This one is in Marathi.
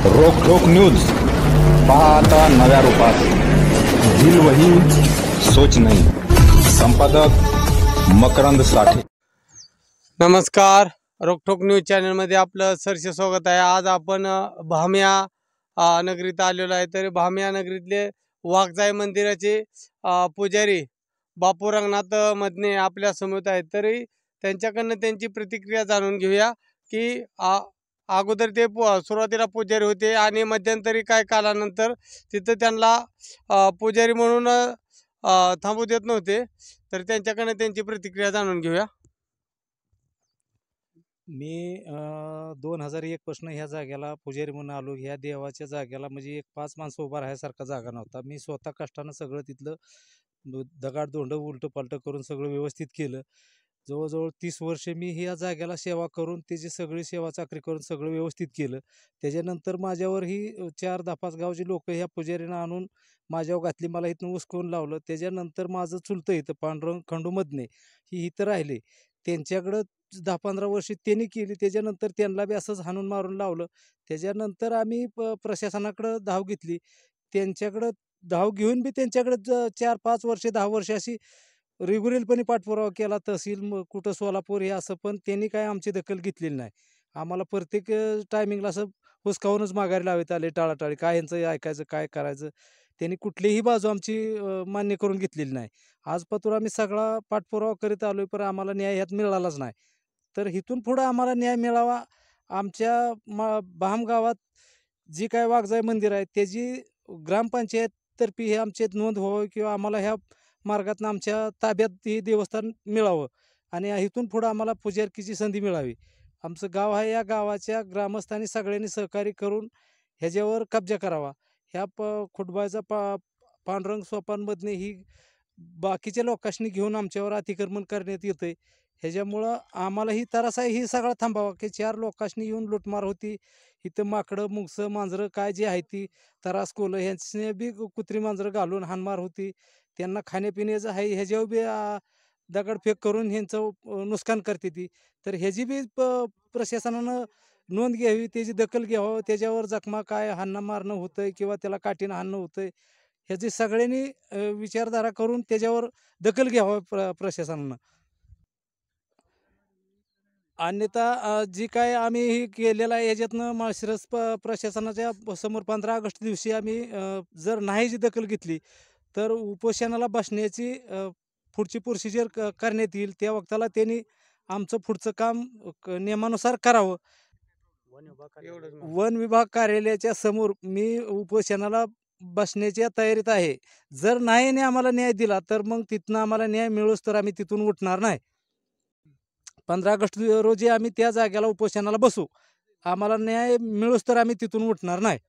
रोखोक न्यूज पाहता नव्या रूपात दिल वही सोच नहीं। संपादक मकरंद साठे। नमस्कार, रोखोक न्यूज चॅनल मध्ये आपलं सरसे स्वागत आहे। आज आपण भाम्या नगरीत आलेलो आहे। तर भाम्या नगरीतले वाघजाई मंदिराचे पुजारी बापू रंगनाथ मदने आपल्या समोर आहेत। तरी त्यांच्याकडनं त्यांची प्रतिक्रिया जाणून घेऊया की अगोदर ते सुरुवातीला पुजारी होते आणि मध्यंतरी काय कालानंतर तिथं त्यांना पुजारी म्हणून थांबू देत नव्हते। तर त्यांच्याकडनं त्यांची प्रतिक्रिया जाणून घेऊया। मी 2001 पासून ह्या जागेला पुजारी म्हणून आलो। ह्या देवाच्या जागेला म्हणजे एक 5 माणसं उभा राहायसारखा जागा नव्हता। मी स्वतः कष्टानं सगळं तिथलं दगाड धोंड उलटं पालटं करून सगळं व्यवस्थित केलं। जवळजवळ 30 वर्षे मी ह्या जागेला सेवा करून त्याची सगळी सेवा चाकरी करून सगळं व्यवस्थित केलं। त्याच्यानंतर माझ्यावर ही 4-5 गावची लोक ह्या पुजारीनं आणून माझ्यावर घातली, मला इथून उचकून लावलं। त्याच्यानंतर माझं चुलतं इथं पांडुरंग खंडू मदने ही इथं राहिले। त्यांच्याकडं 10-15 वर्षे त्यांनी केली। त्याच्यानंतर त्यांना बी असंच हाणून मारून लावलं। त्याच्यानंतर आम्ही प्रशासनाकडं धाव घेतली। त्यांच्याकडं धाव घेऊन बी त्यांच्याकडे 4-5 वर्षे 10 वर्षे अशी रेग्युलरपणे पाठपुरावा केला। तहसील कुठं सोलापूर हे असं, पण त्यांनी काय आमची दखल घेतलेली नाही। आम्हाला प्रत्येक टायमिंगला असं हुसकावूनच माघारी लावत आले, टाळाटाळी काय यांचं ऐकायचं काय करायचं। त्यांनी कुठलीही बाजू आमची मान्य करून घेतलेली नाही। आजपासून आम्ही सगळा पाठपुरावा करीत आलोय, पण आम्हाला न्याय ह्यात मिळालाच नाही। तर इथून पुढं आम्हाला न्याय मिळावा। आमच्या बाम गावात जी काय वाघजाई मंदिर आहे त्याची ग्रामपंचायततर्फे हे आमच्यात नोंद व्हावी किंवा आम्हाला ह्या मार्गातून आमच्या ताब्यात हे देवस्थान मिळावं आणि इथून पुढं आम्हाला पुजारकीची संधी मिळावी। आमचं गाव आहे, या गावाच्या ग्रामस्थांनी सगळ्यांनी सहकार्य करून ह्याच्यावर कब्जा करावा। ह्या खुटबाळचा पांडुरंग सोपान मदने ही बाकीच्या लोकांनी घेऊन आमच्यावर अतिक्रमण करण्यात येतंय। ह्याच्यामुळं आम्हाला ही त्रास आहे, ही सगळा थांबावा की 4 लोकांनी येऊन लुटमार होती। इथं माकडं मुंगसं मांजरं काय जी आहे ती त्रास कोलं ह्यांनी बी कुत्री मांजरं घालून हाणमार होती। त्यांना खाण्यापिण्याचं आहे ह्याच्यावर बी दगडफेक करून ह्यांचं नुकसान करते ती। तर ह्याची बी प्रशासनानं नोंद घ्यावी, त्याची दखल घ्यावं। त्याच्यावर जखमा काय हाणणं मारणं होतंय किंवा त्याला काठीनं हाणणं होतंय ह्याची सगळ्यांनी विचारधारा करून त्याच्यावर दखल घ्यावं प्रशासनानं। अन्यथा जी काय आम्ही हे केलेलं आहे ह्याच्यातनं माळशिरस प्रशासनाच्या समोर 15 ऑगस्ट दिवशी आम्ही जर नाही जी दखल घेतली तर उपोषणाला बसण्याची पुढची प्रोसिजर करण्यात येईल। त्या वक्ताला त्यांनी आमचं पुढचं काम नियमानुसार करावं। वन विभाग कार्यालयाच्या समोर मी उपोषणाला बसण्याच्या तयारीत आहे। जर नाही आम्हाला न्याय दिला तर मग तिथनं आम्हाला न्याय मिळूच तर आम्ही तिथून उठणार नाही। 15 ऑगस्ट रोजी आम्ही त्या जागेला उपोषणाला बसू। आम्हाला न्याय मिळूच तर आम्ही तिथून उठणार नाही।